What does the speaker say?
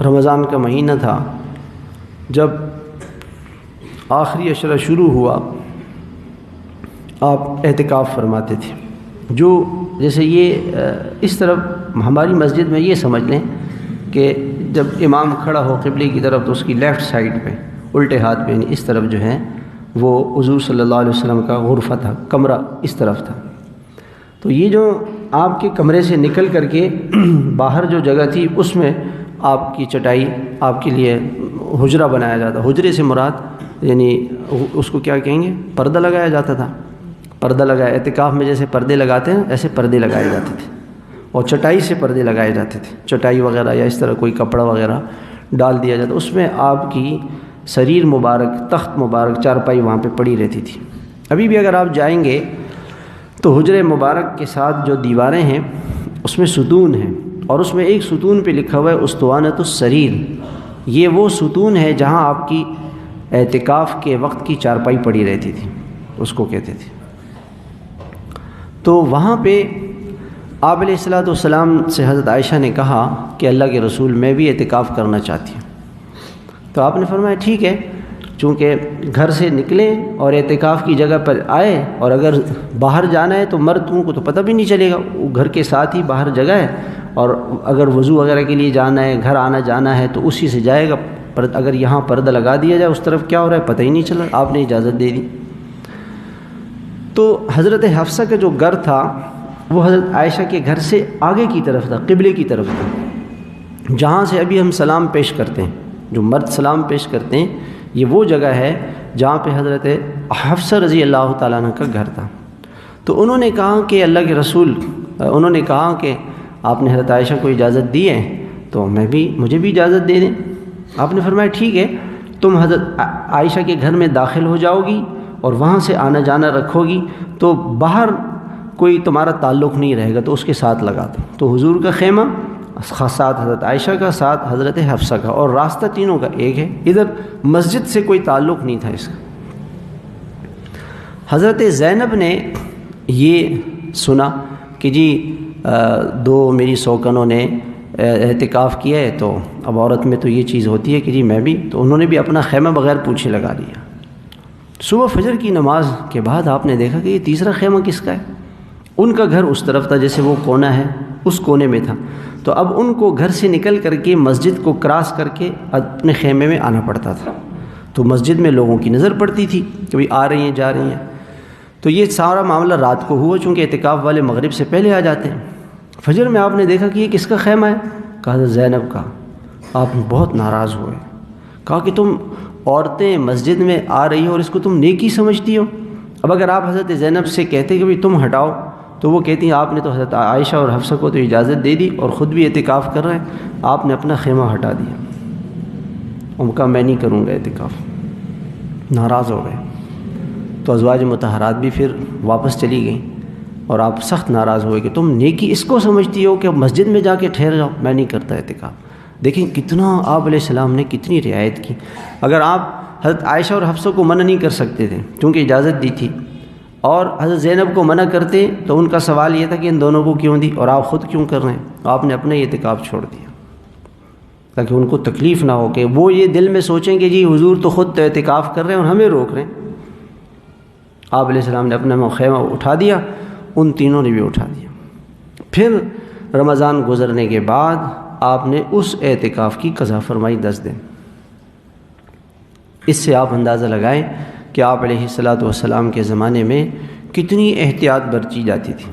رمضان کا مہینہ تھا، جب آخری عشرہ شروع ہوا آپ اعتکاف فرماتے تھے، جو جیسے یہ اس طرف ہماری مسجد میں یہ سمجھ لیں کہ جب امام کھڑا ہو قبلے کی طرف تو اس کی لیفٹ سائڈ پہ الٹے ہاتھ پہ اس طرف جو ہے وہ حضور صلی اللہ علیہ وسلم کا غرفہ تھا، کمرہ اس طرف تھا۔ تو یہ جو آپ کے کمرے سے نکل کر کے باہر جو جگہ تھی اس میں آپ کی چٹائی آپ کے لیے حجرہ بنایا جاتا۔ حجرے سے مراد یعنی اس کو کیا کہیں گے، پردہ لگایا جاتا تھا۔ پردہ لگایا، اعتکاف میں جیسے پردے لگاتے ہیں ایسے پردے لگائے جاتے تھے، اور چٹائی سے پردے لگائے جاتے تھے، چٹائی وغیرہ یا اس طرح کوئی کپڑا وغیرہ ڈال دیا جاتا، اس میں آپ کی سریر مبارک، تخت مبارک، چارپائی وہاں پہ پڑی رہتی تھی۔ ابھی بھی اگر آپ جائیں گے تو حجرے مبارک کے ساتھ جو دیواریں ہیں اس میں ستون ہیں، اور اس میں ایک ستون پہ لکھا ہوا ہے اسطوانۃ السریر، یہ وہ ستون ہے جہاں آپ کی اعتکاف کے وقت کی چارپائی پڑی رہتی تھی، اس کو کہتے تھے۔ تو وہاں پہ آپ علیہ الصلوۃ والسلام سے حضرت عائشہ نے کہا کہ اللہ کے رسول میں بھی اعتکاف کرنا چاہتی ہوں۔ تو آپ نے فرمایا ٹھیک ہے، چونکہ گھر سے نکلیں اور اعتکاف کی جگہ پر آئے، اور اگر باہر جانا ہے تو مردوں کو تو پتہ بھی نہیں چلے گا، وہ گھر کے ساتھ ہی باہر جگہ ہے، اور اگر وضو وغیرہ کے لیے جانا ہے، گھر آنا جانا ہے تو اسی سے جائے گا۔ اگر یہاں پردہ لگا دیا جائے اس طرف کیا ہو رہا ہے پتہ ہی نہیں چل رہا، آپ نے اجازت دے دی۔ تو حضرت حفصہ کا جو گھر تھا وہ حضرت عائشہ کے گھر سے آگے کی طرف تھا، قبلے کی طرف تھا، جہاں سے ابھی ہم سلام پیش کرتے ہیں، جو مرد سلام پیش کرتے ہیں یہ وہ جگہ ہے جہاں پہ حضرت حفصہ رضی اللہ تعالیٰ عنہ کا گھر تھا۔ تو انہوں نے کہا کہ اللہ کے رسول، انہوں نے کہا کہ آپ نے حضرت عائشہ کو اجازت دی ہے تو مجھے بھی اجازت دے دیں۔ آپ نے فرمایا ٹھیک ہے، تم حضرت عائشہ کے گھر میں داخل ہو جاؤ گی اور وہاں سے آنا جانا رکھو گی تو باہر کوئی تمہارا تعلق نہیں رہے گا، تو اس کے ساتھ لگا دو۔ تو حضور کا خیمہ ساتھ حضرت عائشہ کا، ساتھ حضرت حفصہ کا، اور راستہ تینوں کا ایک ہے، ادھر مسجد سے کوئی تعلق نہیں تھا اس کا۔ حضرت زینب نے یہ سنا کہ جی دو میری سوکنوں نے اعتکاف کیا ہے، تو اب عورت میں تو یہ چیز ہوتی ہے کہ جی میں بھی، تو انہوں نے بھی اپنا خیمہ بغیر پوچھے لگا دیا۔ صبح فجر کی نماز کے بعد آپ نے دیکھا کہ یہ تیسرا خیمہ کس کا ہے؟ ان کا گھر اس طرف تھا، جیسے وہ کونا ہے اس کونے میں تھا، تو اب ان کو گھر سے نکل کر کے مسجد کو کراس کر کے اپنے خیمے میں آنا پڑتا تھا، تو مسجد میں لوگوں کی نظر پڑتی تھی کہ بھئی آ رہی ہیں جا رہی ہیں۔ تو یہ سارا معاملہ رات کو ہوا، چونکہ اعتکاف والے مغرب سے پہلے آ جاتے ہیں۔ فجر میں آپ نے دیکھا کہ یہ کس کا خیمہ ہے؟ کہا حضرت زینب کا۔ آپ بہت ناراض ہوئے، کہا کہ تم عورتیں مسجد میں آ رہی ہو اور اس کو تم نیکی سمجھتی ہو۔ اب اگر آپ حضرت زینب سے کہتے کہ بھئی تم ہٹاؤ، تو وہ کہتی ہیں آپ نے تو حضرت عائشہ اور حفصہ کو تو اجازت دے دی اور خود بھی اعتکاف کر رہے ہیں، آپ نے اپنا خیمہ ہٹا دیا۔ ان کا میں نہیں کروں گا اعتکاف، ناراض ہو گئے۔ تو ازواج مطہرات بھی پھر واپس چلی گئیں، اور آپ سخت ناراض ہوئے کہ تم نیکی اس کو سمجھتی ہو کہ مسجد میں جا کے ٹھہر جاؤ، میں نہیں کرتا اعتکاف۔ دیکھیں کتنا آپ علیہ السلام نے کتنی رعایت کی۔ اگر آپ حضرت عائشہ اور حفصہ کو منع نہیں کر سکتے تھے کیونکہ اجازت دی تھی، اور حضرت زینب کو منع کرتے تو ان کا سوال یہ تھا کہ ان دونوں کو کیوں دی اور آپ خود کیوں کر رہے ہیں، آپ نے اپنا اعتکاف چھوڑ دیا تاکہ ان کو تکلیف نہ ہو کہ وہ یہ دل میں سوچیں کہ جی حضور تو خود اعتکاف کر رہے ہیں اور ہمیں روک رہے ہیں۔ آپ علیہ السلام نے اپنا خیمہ اٹھا دیا، ان تینوں نے بھی اٹھا دیا۔ پھر رمضان گزرنے کے بعد آپ نے اس اعتکاف کی قضا فرمائی 10 دن۔ اس سے آپ اندازہ لگائیں کہ آپ علیہ الصلوۃ والسلام کے زمانے میں کتنی احتیاط برتی جاتی تھی۔